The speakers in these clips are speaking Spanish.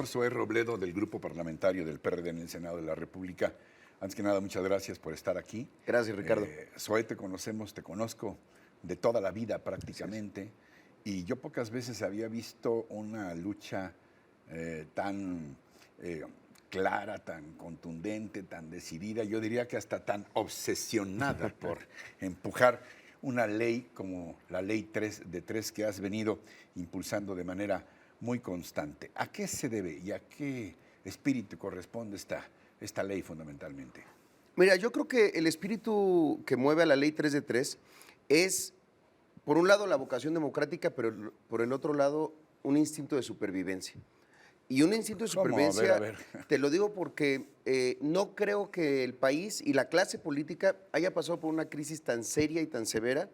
Zoé Robledo, del Grupo Parlamentario del PRD en el Senado de la República. Antes que nada, muchas gracias por estar aquí. Gracias, Ricardo. Zoé, te conozco de toda la vida prácticamente, y yo pocas veces había visto una lucha tan clara, tan contundente, tan decidida, yo diría que hasta tan obsesionada por empujar una ley como la Ley 3 de 3 que has venido impulsando de manera muy constante. ¿A qué se debe y a qué espíritu corresponde esta ley fundamentalmente? Mira, yo creo que el espíritu que mueve a la Ley 3 de 3 es, por un lado, la vocación democrática, pero por el otro lado, un instinto de supervivencia. Y un instinto de supervivencia, A ver. te lo digo porque no creo que el país y la clase política haya pasado por una crisis tan seria y tan severa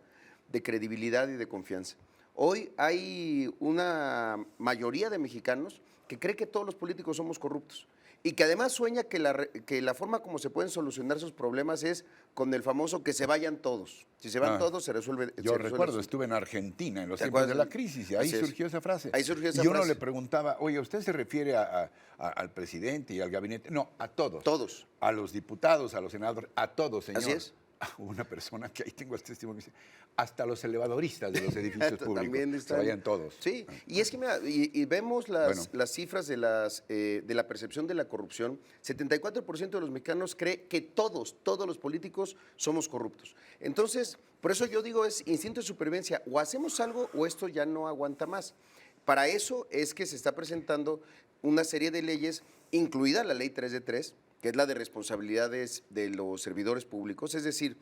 de credibilidad y de confianza. Hoy hay una mayoría de mexicanos que cree que todos los políticos somos corruptos y que además sueña que la forma como se pueden solucionar sus problemas es con el famoso que se vayan todos. Si se van todos, se resuelve. Yo recuerdo, estuve en Argentina en los tiempos de la crisis y ahí surgió esa frase. Ahí surgió esa frase. Y uno frase. le preguntaba, oye, ¿usted se refiere al presidente y al gabinete? No, a todos. Todos. A los diputados, a los senadores, a todos, señor. Así es. Hubo una persona que ahí tengo el testimonio que dice, hasta los elevadoristas de los edificios públicos, También se vayan todos. Sí, y es que mira, y vemos las cifras de la percepción de la corrupción. 74% de los mexicanos cree que todos los políticos somos corruptos. Entonces, por eso yo digo, es instinto de supervivencia, o hacemos algo o esto ya no aguanta más. Para eso es que se está presentando una serie de leyes, incluida la Ley 3 de 3, que es la de responsabilidades de los servidores públicos, es decir,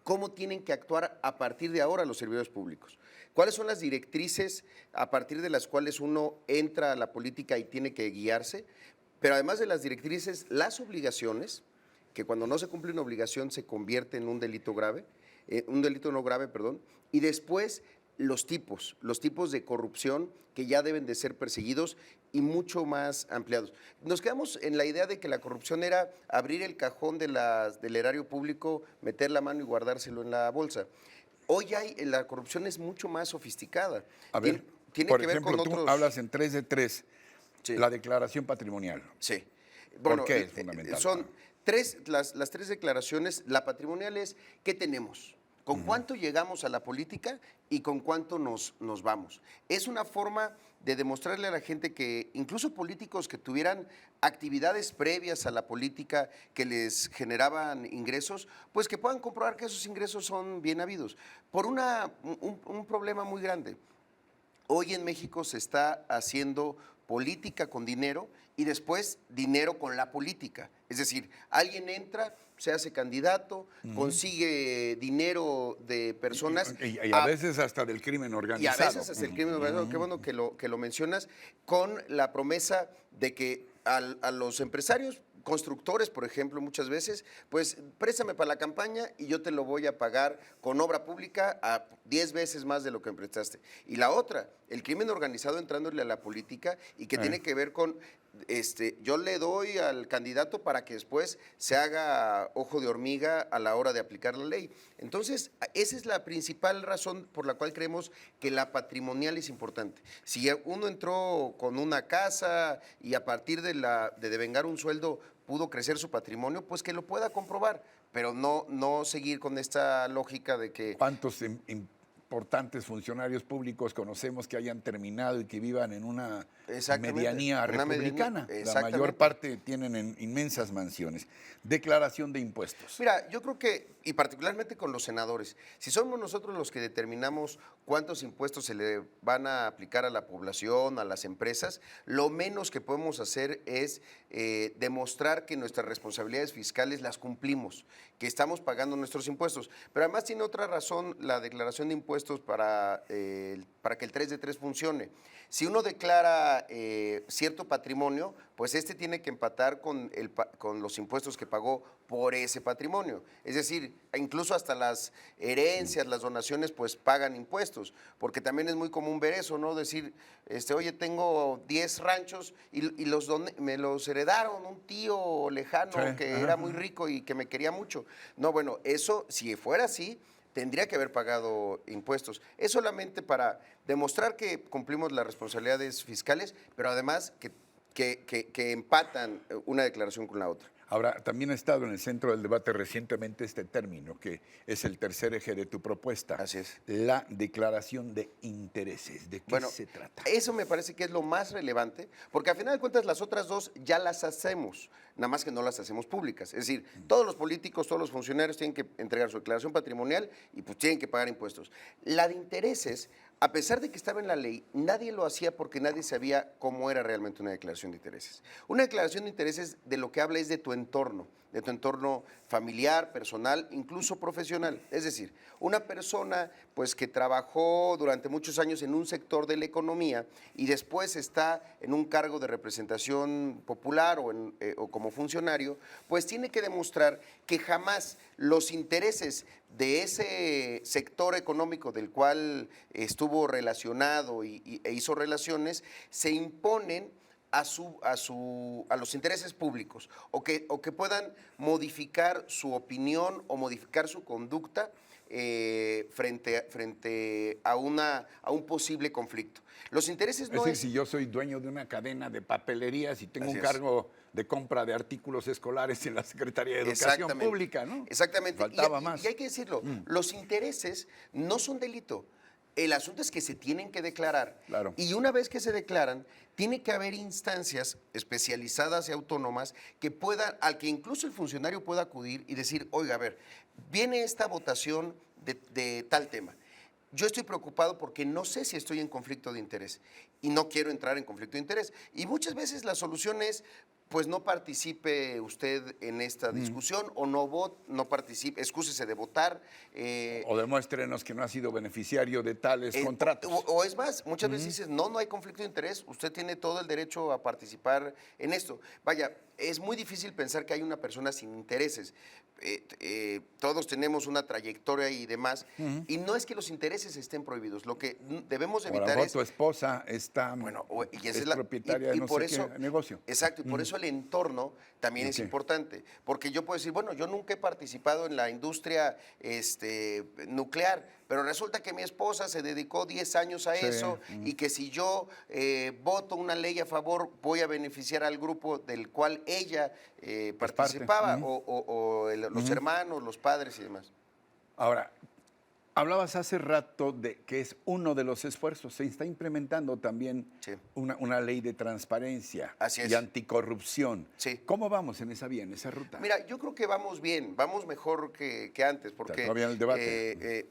cómo tienen que actuar a partir de ahora los servidores públicos. ¿Cuáles son las directrices a partir de las cuales uno entra a la política y tiene que guiarse? Pero además de las directrices, las obligaciones, que cuando no se cumple una obligación se convierte en un delito grave, un delito no grave, perdón, y después los tipos de corrupción que ya deben de ser perseguidos y mucho más ampliados. Nos quedamos en la idea de que la corrupción era abrir el cajón del erario público, meter la mano y guardárselo en la bolsa. Hoy la corrupción es mucho más sofisticada. A ver, tiene por que ver ejemplo, con tú otros... hablas en 3 de 3, Sí. la declaración patrimonial. Sí. ¿Por qué es fundamental? Son las tres declaraciones. La patrimonial es ¿qué tenemos? ¿Con cuánto llegamos a la política y con cuánto nos vamos? Es una forma de demostrarle a la gente que incluso políticos que tuvieran actividades previas a la política que les generaban ingresos, pues que puedan comprobar que esos ingresos son bien habidos. Por un problema muy grande. Hoy en México se está haciendo política con dinero y después dinero con la política. Es decir, alguien entra, se hace candidato, consigue dinero de personas. Y a veces hasta del crimen organizado. Y a veces hasta el crimen organizado, qué bueno que lo mencionas, con la promesa de que a los empresarios, constructores, por ejemplo, muchas veces, pues préstame para la campaña y yo te lo voy a pagar con obra pública a 10 veces más de lo que me prestaste. Y la otra, el crimen organizado entrándole a la política y que tiene que ver con, yo le doy al candidato para que después se haga ojo de hormiga a la hora de aplicar la ley. Entonces, esa es la principal razón por la cual creemos que la patrimonial es importante. Si uno entró con una casa y a partir de devengar un sueldo pudo crecer su patrimonio, pues que lo pueda comprobar, pero no seguir con esta lógica de que... ¿Cuántos importantes funcionarios públicos conocemos que hayan terminado y que vivan en una medianía republicana? La mayor parte tienen inmensas mansiones. Declaración de impuestos. Mira, yo creo que, y particularmente con los senadores, si somos nosotros los que determinamos cuántos impuestos se le van a aplicar a la población, a las empresas, lo menos que podemos hacer es demostrar que nuestras responsabilidades fiscales las cumplimos, que estamos pagando nuestros impuestos. Pero además tiene otra razón la declaración de impuestos para que el 3 de 3 funcione. Si uno declara cierto patrimonio, pues tiene que empatar con los impuestos que pagó por ese patrimonio. Es decir, incluso hasta las herencias, las donaciones, pues pagan impuestos, porque también es muy común ver eso, ¿no? Decir, oye, tengo 10 ranchos y me los heredaron un tío lejano que era muy rico y que me quería mucho. No, bueno, eso, si fuera así, tendría que haber pagado impuestos. Es solamente para demostrar que cumplimos las responsabilidades fiscales, pero además que que empatan una declaración con la otra. Ahora, también ha estado en el centro del debate recientemente este término, que es el tercer eje de tu propuesta. Así es. La declaración de intereses. ¿De qué se trata? Eso me parece que es lo más relevante, porque al final de cuentas las otras dos ya las hacemos, nada más que no las hacemos públicas. Es decir, todos los políticos, todos los funcionarios tienen que entregar su declaración patrimonial y pues tienen que pagar impuestos. La de intereses, a pesar de que estaba en la ley, nadie lo hacía porque nadie sabía cómo era realmente una declaración de intereses. Una declaración de intereses de lo que habla es de tu entorno familiar, personal, incluso profesional. Es decir, una persona pues, que trabajó durante muchos años en un sector de la economía y después está en un cargo de representación popular o como funcionario, pues tiene que demostrar que jamás los intereses de ese sector económico del cual estuvo relacionado e hizo relaciones se imponen a los intereses públicos o que puedan modificar su opinión o modificar su conducta frente a un posible conflicto. Los intereses no es... si yo soy dueño de una cadena de papelerías y tengo un cargo de compra de artículos escolares en la Secretaría de Educación Pública, ¿no? Exactamente. Faltaba más. Y hay que decirlo, los intereses no son delito. El asunto es que se tienen que declarar. Claro. Y una vez que se declaran, tiene que haber instancias especializadas y autónomas al que incluso el funcionario pueda acudir y decir, oiga, a ver, viene esta votación de tal tema. Yo estoy preocupado porque no sé si estoy en conflicto de interés y no quiero entrar en conflicto de interés. Y muchas veces la solución es, pues no participe usted en esta discusión o no participe, excúsese de votar. O demuéstrenos que no ha sido beneficiario de tales contratos. O es más, muchas veces dices, no hay conflicto de interés, usted tiene todo el derecho a participar en esto. Vaya, es muy difícil pensar que hay una persona sin intereses. Todos tenemos una trayectoria y demás, y no es que los intereses estén prohibidos, lo que debemos evitar es... tu esposa está propietaria de no sé qué negocio. Exacto, y por eso el entorno también es importante, porque yo puedo decir, bueno, yo nunca he participado en la industria nuclear, pero resulta que mi esposa se dedicó 10 años a eso y que si yo voto una ley a favor voy a beneficiar al grupo del cual ella participaba o los hermanos, los padres y demás. Ahora, hablabas hace rato de que es uno de los esfuerzos. Se está implementando también una ley de transparencia y anticorrupción. Sí. ¿Cómo vamos en esa vía, en esa ruta? Mira, yo creo que vamos bien, vamos mejor que antes, porque todavía en el debate.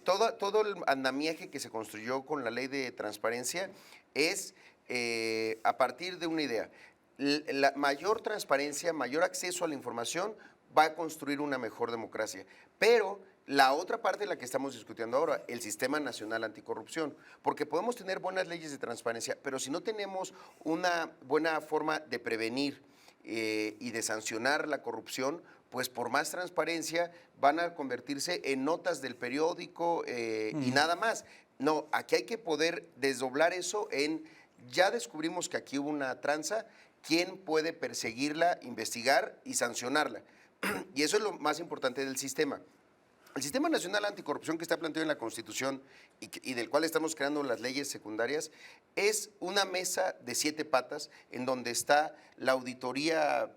Todo el andamiaje que se construyó con la ley de transparencia es a partir de una idea. La mayor transparencia, mayor acceso a la información va a construir una mejor democracia. Pero la otra parte de la que estamos discutiendo ahora, el Sistema Nacional Anticorrupción, porque podemos tener buenas leyes de transparencia, pero si no tenemos una buena forma de prevenir y de sancionar la corrupción, pues por más transparencia van a convertirse en notas del periódico y nada más. No, aquí hay que poder desdoblar eso en, ya descubrimos que aquí hubo una tranza, ¿quién puede perseguirla, investigar y sancionarla? Y eso es lo más importante del sistema. El Sistema Nacional Anticorrupción que está planteado en la Constitución y del cual estamos creando las leyes secundarias es una mesa de 7 patas en donde está la Auditoría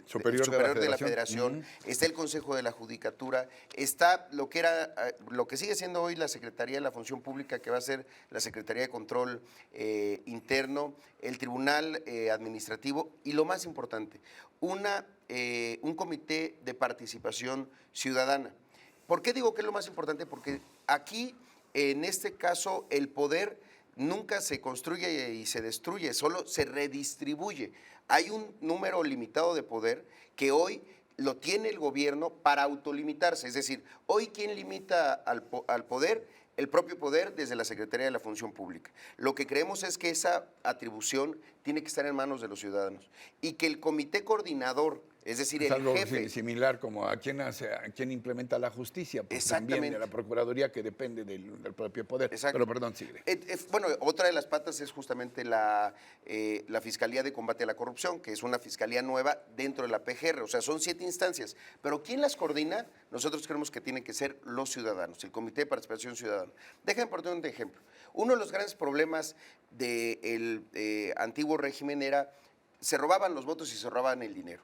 Superior de la Federación, está el Consejo de la Judicatura, está lo que sigue siendo hoy la Secretaría de la Función Pública, que va a ser la Secretaría de Control Interno, el Tribunal Administrativo y lo más importante, un comité de participación ciudadana. ¿Por qué digo que es lo más importante? Porque aquí, en este caso, el poder nunca se construye y se destruye, solo se redistribuye. Hay un número limitado de poder que hoy lo tiene el gobierno para autolimitarse. Es decir, hoy ¿quién limita al poder? El propio poder desde la Secretaría de la Función Pública. Lo que creemos es que esa atribución tiene que estar en manos de los ciudadanos y que el comité coordinador Es decir, Es el algo jefe. similar como a quien implementa la justicia, pues también de la Procuraduría, que depende del propio poder. Exacto. Pero perdón, sigue. Bueno, otra de las patas es justamente la Fiscalía de Combate a la Corrupción, que es una fiscalía nueva dentro de la PGR. O sea, son 7 instancias. Pero ¿quién las coordina? Nosotros creemos que tienen que ser los ciudadanos, el Comité de Participación Ciudadana. Déjame poner un ejemplo. Uno de los grandes problemas del antiguo régimen era se robaban los votos y se robaban el dinero.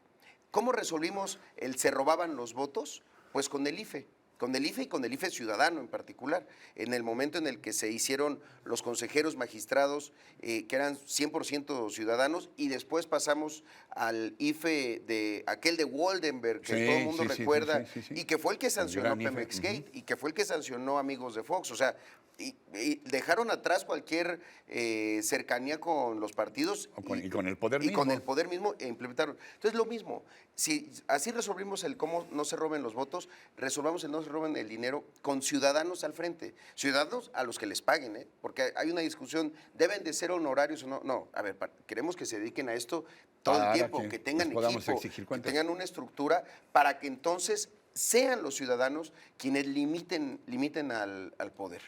¿Cómo resolvimos el se robaban los votos? Pues con el IFE. Con el IFE y con el IFE ciudadano en particular. En el momento en el que se hicieron los consejeros magistrados, que eran 100% ciudadanos, y después pasamos al IFE aquel de Woldenberg, que todo el mundo recuerda, y que fue el que sancionó Pemex Gate, y que fue el que sancionó Amigos de Fox. O sea, y dejaron atrás cualquier cercanía con los partidos. Y con el poder mismo. Y con el poder mismo implementaron. Entonces, lo mismo. Si así resolvimos el cómo no se roben los votos, resolvamos el no se roben el dinero con ciudadanos al frente. Ciudadanos a los que les paguen, ¿eh? Porque hay una discusión, ¿deben de ser honorarios o no? No, a ver, queremos que se dediquen a esto todo el tiempo, que tengan equipo, que tengan una estructura para que entonces sean los ciudadanos quienes limiten al poder.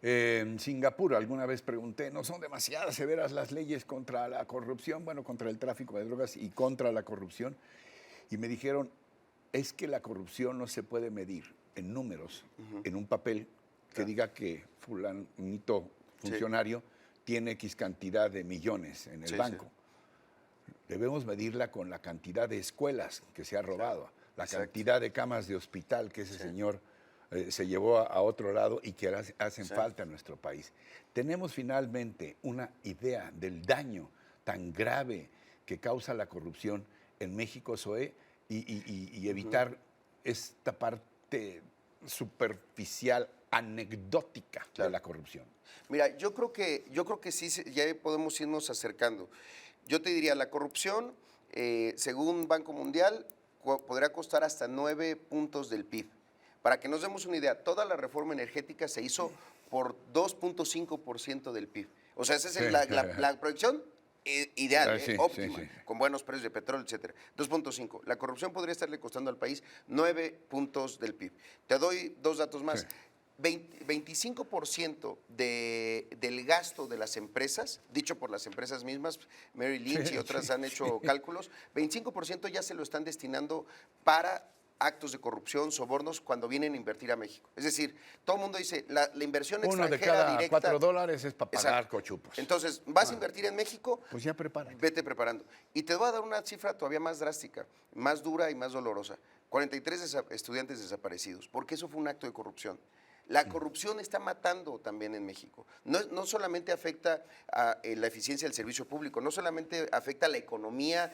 En Singapur, alguna vez pregunté, ¿no son demasiadas severas las leyes contra la corrupción? Bueno, contra el tráfico de drogas y contra la corrupción. Y me dijeron, es que la corrupción no se puede medir en números, en un papel que diga que fulanito funcionario tiene X cantidad de millones en el banco. Debemos medirla con la cantidad de escuelas que se ha robado, la cantidad de camas de hospital que ese señor se llevó a otro lado y que hacen falta en nuestro país. Tenemos finalmente una idea del daño tan grave que causa la corrupción en México, Zoé, y evitar esta parte superficial, anecdótica de la corrupción. Mira, yo creo que sí, ya podemos irnos acercando. Yo te diría, la corrupción, según Banco Mundial, podría costar hasta 9 puntos del PIB. Para que nos demos una idea, toda la reforma energética se hizo por 2.5% del PIB. O sea, esa es la proyección ideal, óptima, con buenos precios de petróleo, etcétera. 2.5. La corrupción podría estarle costando al país 9 puntos del PIB. Te doy 2 datos más. 25% del gasto de las empresas, dicho por las empresas mismas, Mary Lynch y otras han hecho cálculos, 25% ya se lo están destinando para actos de corrupción, sobornos, cuando vienen a invertir a México. Es decir, todo el mundo dice, la inversión extranjera directa... Uno de cada $4 es para pagar cochupos. Entonces, ¿vas a invertir en México? Pues ya prepárate. Vete preparando. Y te voy a dar una cifra todavía más drástica, más dura y más dolorosa. 43 estudiantes desaparecidos, porque eso fue un acto de corrupción. La corrupción está matando también en México. No solamente afecta a la eficiencia del servicio público, no solamente afecta a la economía,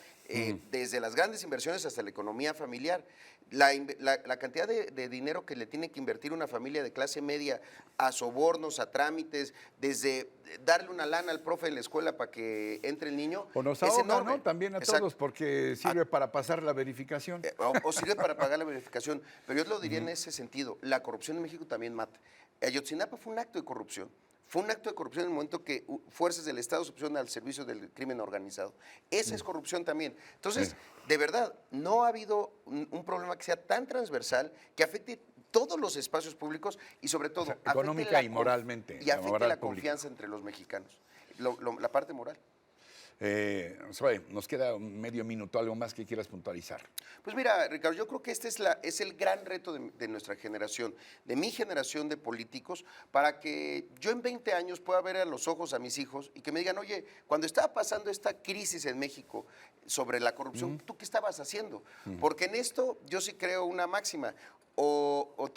desde las grandes inversiones hasta la economía familiar. La cantidad de dinero que le tiene que invertir una familia de clase media a sobornos, a trámites, desde darle una lana al profe en la escuela para que entre el niño, o nos es ahoga, enorme. ¿no? También a todos, porque sirve para pasar la verificación. O sirve para pagar la verificación. Pero yo lo diría en ese sentido. La corrupción en México también mata. Ayotzinapa fue un acto de corrupción. Fue un acto de corrupción en el momento que fuerzas del Estado se pusieron al servicio del crimen organizado. Esa es corrupción también. Entonces, de verdad, no ha habido un problema que sea tan transversal que afecte todos los espacios públicos y sobre todo... O sea, económica y moralmente. Y afecte la confianza entre los mexicanos. La parte moral. Zoé, nos queda medio minuto, algo más que quieras puntualizar. Pues mira, Ricardo, yo creo que este es el gran reto de nuestra generación, de mi generación de políticos, para que yo en 20 años pueda ver a los ojos a mis hijos y que me digan, oye, cuando estaba pasando esta crisis en México sobre la corrupción, ¿tú qué estabas haciendo? Porque en esto yo sí creo una máxima. O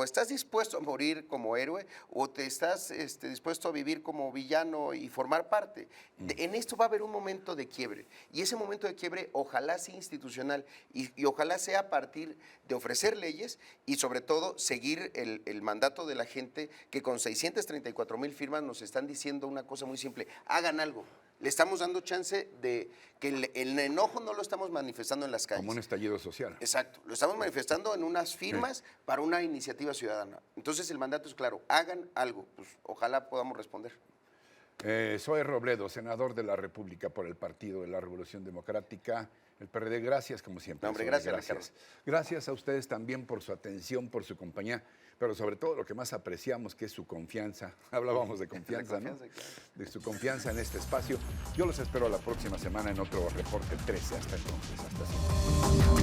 estás dispuesto a morir como héroe o te estás dispuesto a vivir como villano y formar parte. En esto va a haber un momento de quiebre y ese momento de quiebre ojalá sea institucional y ojalá sea a partir de ofrecer leyes y sobre todo seguir el mandato de la gente que con 634,000 firmas nos están diciendo una cosa muy simple, hagan algo. Le estamos dando chance de que el enojo no lo estamos manifestando en las calles. Como un estallido social. Exacto, lo estamos manifestando en unas firmas para una iniciativa ciudadana. Entonces el mandato es claro, hagan algo, pues ojalá podamos responder. Zoe Robledo, senador de la República por el Partido de la Revolución Democrática, el PRD. Gracias, como siempre. No, hombre, Zoe, gracias. Gracias a ustedes también por su atención, por su compañía, pero sobre todo lo que más apreciamos, que es su confianza. Hablábamos de confianza, ¿no? Claro. De su confianza en este espacio. Yo los espero la próxima semana en otro Reporte 13. Hasta entonces, hasta siempre.